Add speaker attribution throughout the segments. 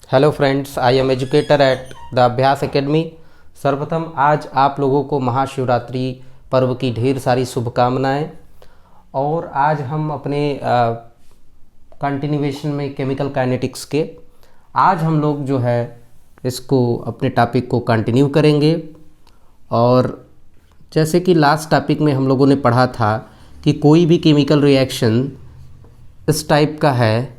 Speaker 1: Hello friends, I am educator at the अभ्यास academy. सर्वप्रथम आज आप लोगों को महाशिवरात्रि पर्व की ढेर सारी शुभकामनाएं। और आज हम अपने कंटिन्यूएशन में केमिकल काइनेटिक्स के आज हम लोग जो है इसको अपने टॉपिक को कंटिन्यू करेंगे। और जैसे कि लास्ट टॉपिक में हम लोगों ने पढ़ा था कि कोई भी केमिकल रिएक्शन इस टाइप का है,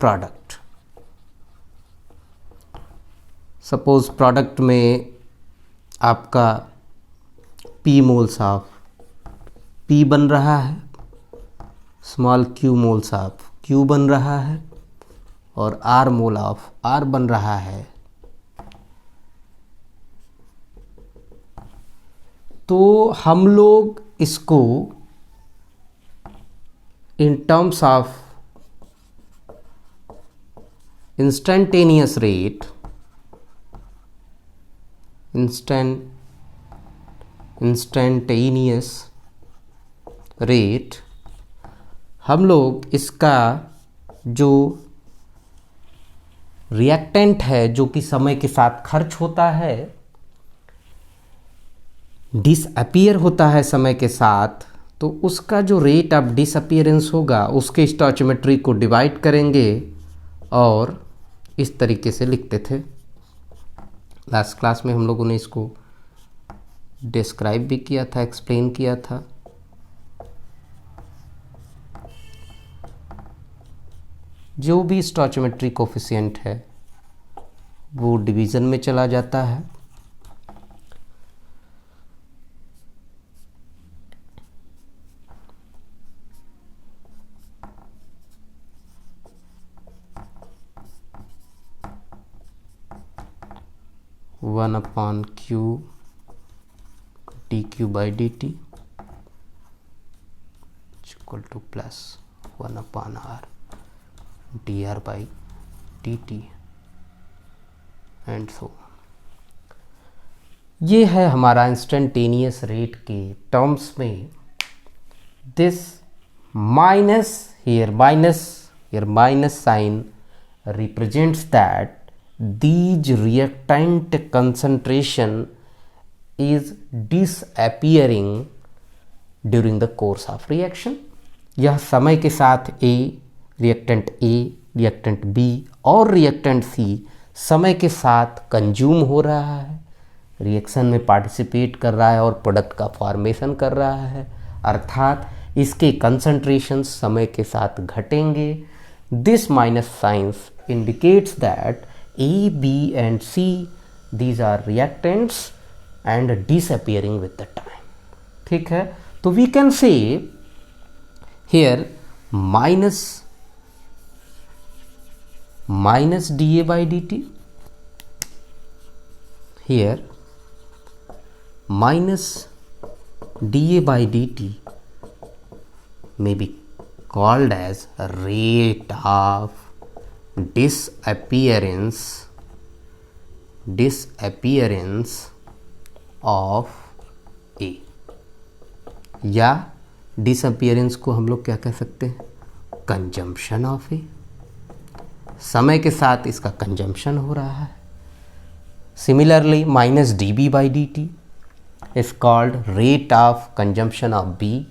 Speaker 1: प्रोडक्ट। सपोज प्रोडक्ट में आपका P मोल्स ऑफ P बन रहा है, small q moles of Q बन रहा है और R मोल ऑफ R बन रहा है। तो हम लोग इसको in terms of instantaneous rate हम लोग इसका जो रिएक्टेंट है जो कि समय के साथ खर्च होता है, डिसअपीयर होता है समय के साथ, तो उसका जो रेट ऑफ डिसअपीयरेंस होगा उसके स्टोइचियोमेट्री को डिवाइड करेंगे और इस तरीके से लिखते थे। लास्ट क्लास में हम लोगों ने इसको डिस्क्राइब भी किया था, एक्सप्लेन किया था। जो भी स्टोइचियोमेट्री कोफिशिएंट है वो डिवीज़न में चला जाता है। One upon Q D Q by D T equal to plus one upon R D R by D T and so. ये है हमारा इंस्टेंटेनियस रेट के टर्म्स में। This minus here minus sign represents that these reactant concentration is disappearing during the course of reaction। यह समय के साथ A, reactant B और रिएक्टेंट C समय के साथ कंज्यूम हो रहा है, रिएक्शन में पार्टिसिपेट कर रहा है और प्रोडक्ट का फॉर्मेशन कर रहा है, अर्थात इसके कंसंट्रेशन समय के साथ घटेंगे। This minus science indicates that A, B and C, these are reactants and disappearing with the time। ठीक है, तो we can say here minus dA by dt, here minus dA by dt may be called as rate of disappearance of A, या disappearance को हम लोग क्या कह सकते हैं, कंजम्पशन ऑफ ए। समय के साथ इसका कंजम्पशन हो रहा है। Similarly minus D B by D T is called rate of consumption of B,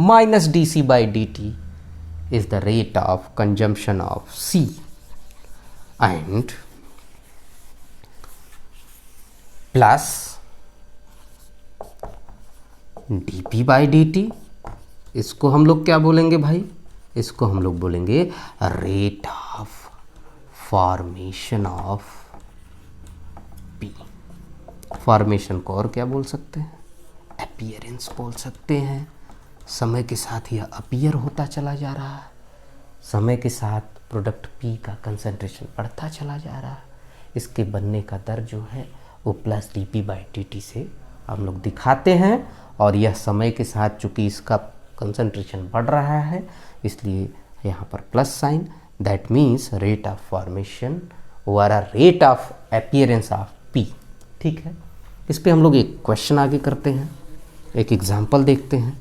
Speaker 1: minus D C by D T is the rate of consumption of C, and plus dP by dt, इसको हम लोग क्या बोलेंगे भाई, इसको हम लोग बोलेंगे rate of formation of P। Formation को और क्या बोल सकते हैं, अपीयरेंस बोल सकते हैं। समय के साथ यह अपीयर होता चला जा रहा है, समय के साथ प्रोडक्ट P का कंसंट्रेशन बढ़ता चला जा रहा है। इसके बनने का दर जो है वो plus D P by D T से हम लोग दिखाते हैं। और यह समय के साथ चूँकि इसका कंसंट्रेशन बढ़ रहा है इसलिए यहाँ पर plus sign, that means rate of formation over rate of appearance of P। ठीक है, इस पर हम लोग एक क्वेश्चन आगे करते हैं, एक एग्जाम्पल देखते हैं।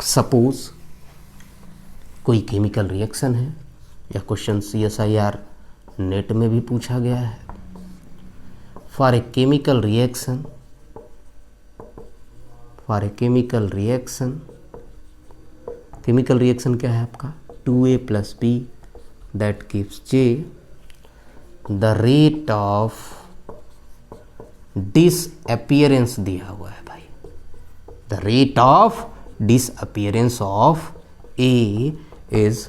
Speaker 1: सपोज कोई केमिकल रिएक्शन है, या क्वेश्चन CSIR नेट में भी पूछा गया है। For a chemical reaction, chemical reaction क्या है आपका 2A + B that gives J, the rate of disappearance दिया हुआ है भाई, the rate of disappearance of A is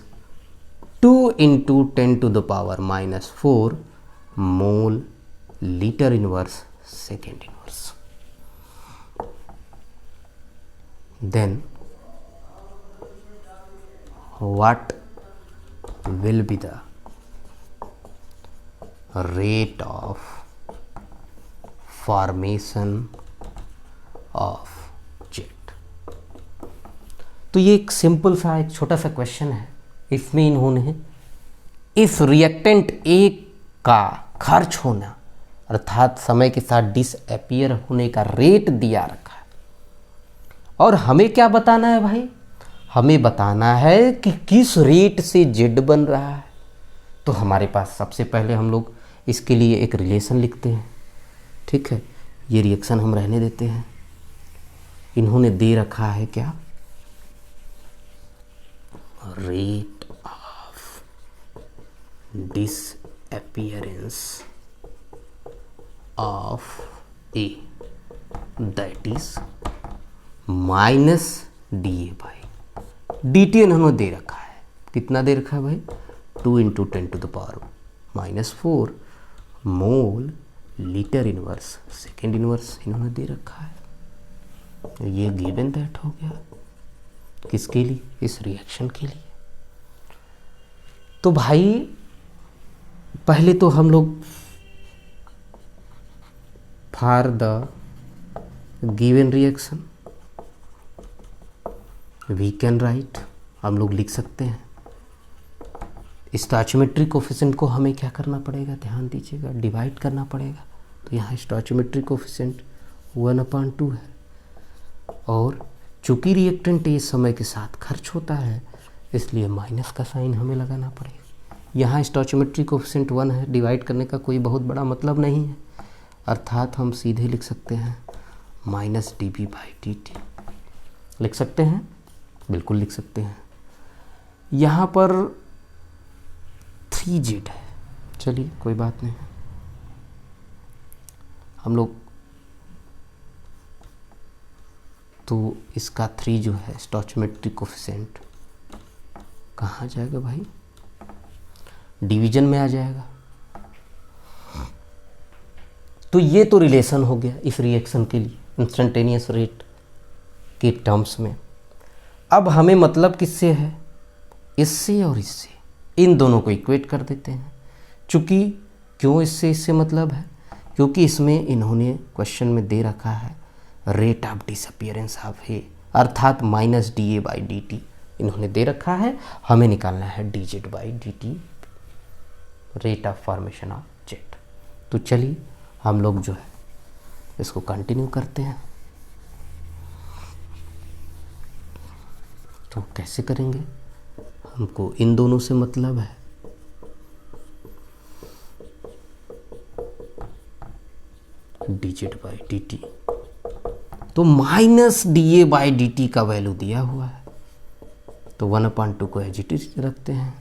Speaker 1: 2 × 10⁻⁻⁴ mole litre inverse second inverse. Then what will be the rate of formation of jet? तो ये एक simple सा एक छोटा सा क्वेश्चन है। इसमें इन्होंने इस रिएक्टेंट A का खर्च होना अर्थात समय के साथ डिसअपियर होने का रेट दिया रखा है, और हमें क्या बताना है भाई, हमें बताना है कि किस रेट से जेड बन रहा है। तो हमारे पास सबसे पहले हम लोग इसके लिए एक रिलेशन लिखते हैं, ठीक है। ये रिएक्शन हम रहने देते हैं। इन्होंने दे रखा है क्या, rate of disappearance of A that is -dA/dt इन्होंने दे रखा है। कितना दे रखा है भाई 2 × 10⁻⁴ mole litre inverse second inverse इन्होंने दे रखा है। ये गिवन दैट हो गया किसके लिए, इस रिएक्शन के लिए। तो भाई पहले तो हम लोग for the given reaction we can write, हम लोग लिख सकते हैं स्टोइचियोमेट्रिक कोफिशिएंट को हमें क्या करना पड़ेगा, ध्यान दीजिएगा, डिवाइड करना पड़ेगा। तो यहाँ स्टोइचियोमेट्रिक कोफिशिएंट 1/2 है, और चूंकि रिएक्टेंट ये समय के साथ खर्च होता है इसलिए माइनस का साइन हमें लगाना पड़ेगा। यहाँ स्टोइचियोमेट्रिक कोफिशिएंट 1 है, डिवाइड करने का कोई बहुत बड़ा मतलब नहीं है, अर्थात हम सीधे लिख सकते हैं -dB/dt। लिख सकते हैं, बिल्कुल लिख सकते हैं। यहाँ पर 3Z है, चलिए कोई बात नहीं, हम लोग तो इसका 3 जो है स्टोइचियोमेट्रिक कोफिशिएंट कहाँ जाएगा भाई, डिवीजन में आ जाएगा। तो ये तो रिलेशन हो गया इस रिएक्शन के लिए इंस्टेंटेनियस रेट के टर्म्स में। अब हमें मतलब किससे है, इससे और इससे, इन दोनों को इक्वेट कर देते हैं। चूँकि क्यों इससे मतलब है, क्योंकि इसमें इन्होंने क्वेश्चन में दे रखा है रेट ऑफ डिसअपियरेंस ऑफ ए, अर्थात -dA/dt इन्होंने दे रखा है, हमें निकालना है dZ/dt, rate of formation of jet. तो चलिए हम लोग जो है इसको कंटिन्यू करते हैं। तो कैसे करेंगे, हमको इन दोनों से मतलब है, dZ/dt, तो -dA/dt का वैल्यू दिया हुआ है, तो 1/2 को एज इट इज रखते हैं,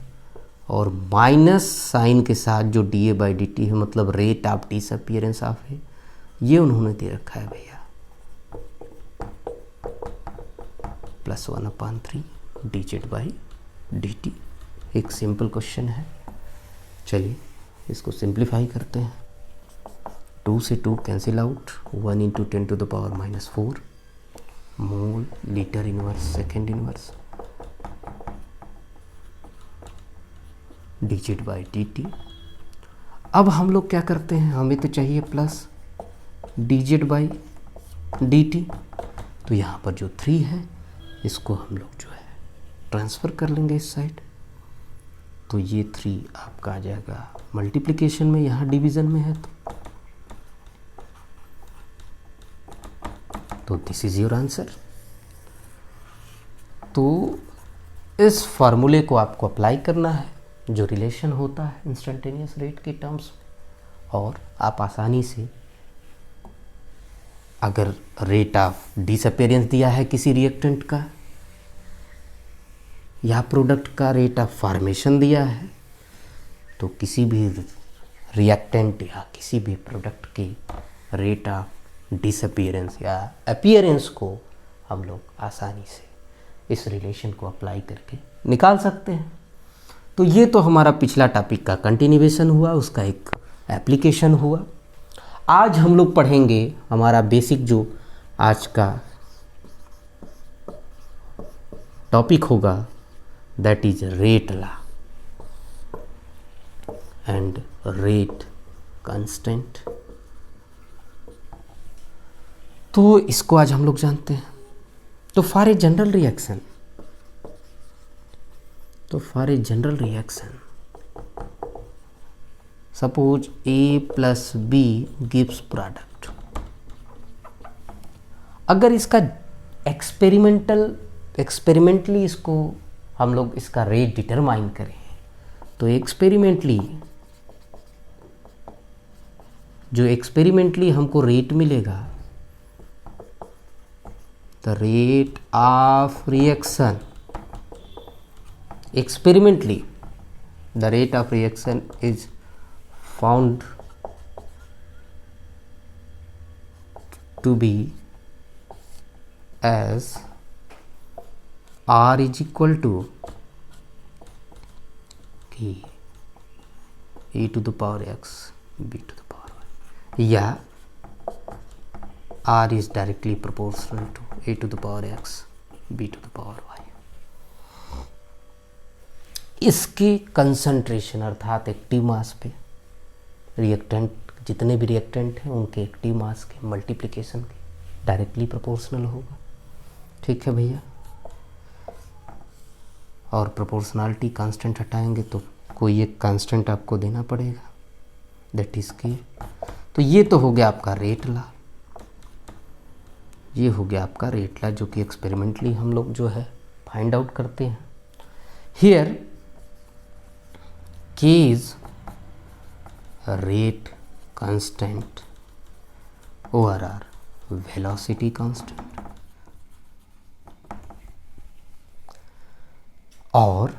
Speaker 1: और माइनस साइन के साथ जो dA/dt है मतलब रेट ऑफ डिसअपियरेंस ऑफ है, ये उन्होंने दे रखा है भैया +1/3 dZ/dt। एक सिंपल क्वेश्चन है, चलिए इसको सिंप्लीफाई करते हैं। 2 से 2 cancel out, 1 × 10⁻⁴ mole litre inverse second inverse dZ/dt। अब हम लोग क्या करते हैं, हमें तो चाहिए प्लस dZ/dt, तो यहाँ पर जो 3 है इसको हम लोग जो है ट्रांसफ़र कर लेंगे इस साइड, तो ये 3 आपका आ जाएगा मल्टीप्लिकेशन में, यहाँ डिवीज़न में है, तो दिस इज़ योर आंसर। तो इस फार्मूले को आपको अप्लाई करना है, जो रिलेशन होता है इंस्टेंटेनियस रेट के टर्म्स में, और आप आसानी से अगर रेट ऑफ डिसअपेरेंस दिया है किसी रिएक्टेंट का या प्रोडक्ट का रेट ऑफ फॉर्मेशन दिया है, तो किसी भी रिएक्टेंट या किसी भी प्रोडक्ट की रेट ऑफ डिसअपियरेंस या अपीयरेंस को हम लोग आसानी से इस रिलेशन को अप्लाई करके निकाल सकते हैं। तो ये तो हमारा पिछला टॉपिक का कंटिन्यूएशन हुआ, उसका एक एप्लीकेशन हुआ। आज हम लोग पढ़ेंगे हमारा बेसिक जो आज का टॉपिक होगा, that is rate law and rate constant. तो इसको आज हम लोग जानते हैं। तो for a general reaction suppose A plus B gives product. अगर इसका एक्सपेरिमेंटली इसको हम लोग इसका रेट डिटरमाइन करें, तो एक्सपेरिमेंटली हमको रेट मिलेगा, the rate of reaction experimentally the rate of reaction is found to be as R is equal to e to the power x b to the power y, या R is directly proportional to a to the power x b to the power y। इसकी concentration अर्थात active mass पे reactant, जितने भी reactant हैं उनके active mass के multiplication के डायरेक्टली प्रोपोर्शनल होगा। ठीक है भैया। और प्रोपोर्शनलिटी कांस्टेंट हटाएंगे तो कोई एक कांस्टेंट आपको देना पड़ेगा, दैट इज के। तो ये तो हो गया आपका रेट लॉ, ये हो गया आपका रेट लॉ, जो कि एक्सपेरिमेंटली हम लोग जो है फाइंड आउट करते हैं। Here K is rate constant over R, velocity constant। और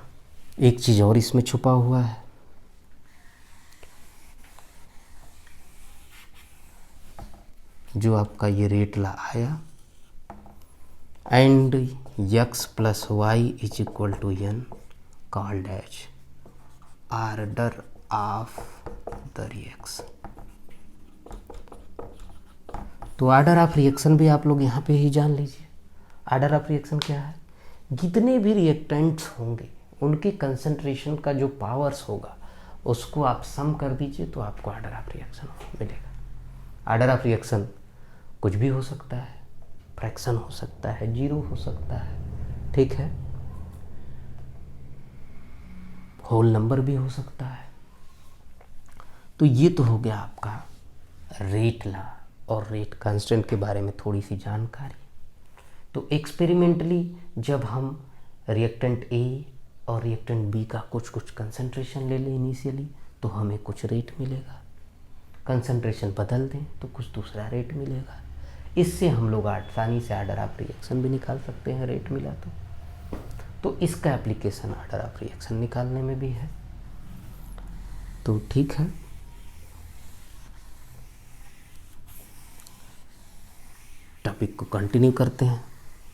Speaker 1: एक चीज और इसमें छुपा हुआ है, जो आपका ये रेट ला आया, and x plus Y is equal to n called as order of the reaction. तो ऑर्डर ऑफ रिएक्शन भी आप लोग यहाँ पे ही जान लीजिए। ऑर्डर ऑफ रिएक्शन क्या है? जितने भी रिएक्टेंट्स होंगे उनके कंसंट्रेशन का जो पावर्स होगा उसको आप सम कर दीजिए तो आपको ऑर्डर ऑफ रिएक्शन मिलेगा। ऑर्डर ऑफ रिएक्शन कुछ भी हो सकता है, फ्रैक्शन हो सकता है, जीरो हो सकता है, ठीक है, होल नंबर भी हो सकता है। तो ये तो हो गया आपका रेट लॉ और रेट कांस्टेंट के बारे में थोड़ी सी जानकारी। तो एक्सपेरिमेंटली जब हम रिएक्टेंट ए और रिएक्टेंट बी का कुछ कंसंट्रेशन ले लें इनिशियली, तो हमें कुछ रेट मिलेगा। कंसंट्रेशन बदल दें तो कुछ दूसरा रेट मिलेगा। इससे हम लोग आसानी से ऑर्डर ऑफ रिएक्शन भी निकाल सकते हैं, रेट मिला तो इसका एप्लीकेशन ऑर्डर ऑफ रिएक्शन निकालने में भी है। तो ठीक है, टॉपिक को कंटिन्यू करते हैं।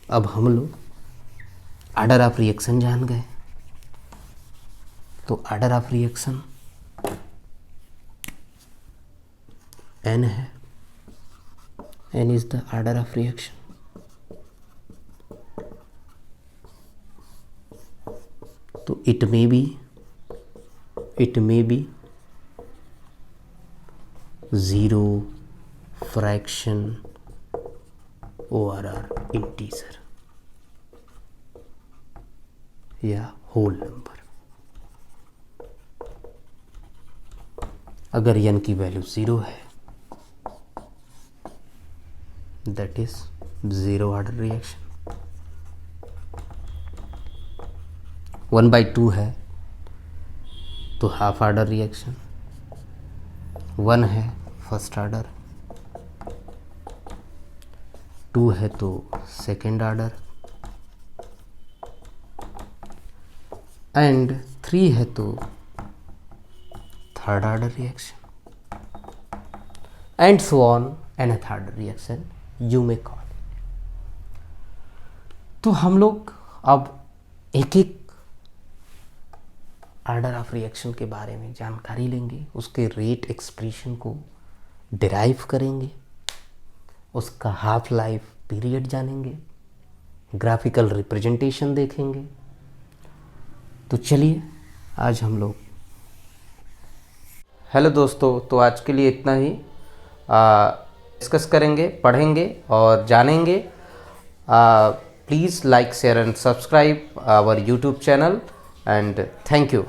Speaker 1: अब हम लोग ऑर्डर ऑफ रिएक्शन जान गए, तो ऑर्डर ऑफ रिएक्शन n है, n is the order of reaction. तो it may be zero, fraction, ORR, integer या होल नंबर। अगर n की वैल्यू 0 है, that is zero order reaction. 1/2 है तो हाफ ऑर्डर रिएक्शन, 1 है फर्स्ट ऑर्डर, 2 है तो सेकेंड ऑर्डर, एंड 3 है तो third order reaction, and so on nth order reaction you may call. तो हम लोग अब एक एक ऑर्डर ऑफ रिएक्शन के बारे में जानकारी लेंगे, उसके रेट एक्सप्रेशन को डिराइव करेंगे, उसका हाफ लाइफ पीरियड जानेंगे, ग्राफिकल रिप्रेजेंटेशन देखेंगे। तो चलिए आज हम लोग, हेलो दोस्तों, तो आज के लिए इतना ही डिस्कस करेंगे, पढ़ेंगे और जानेंगे। Please like, share and subscribe our YouTube channel and thank you.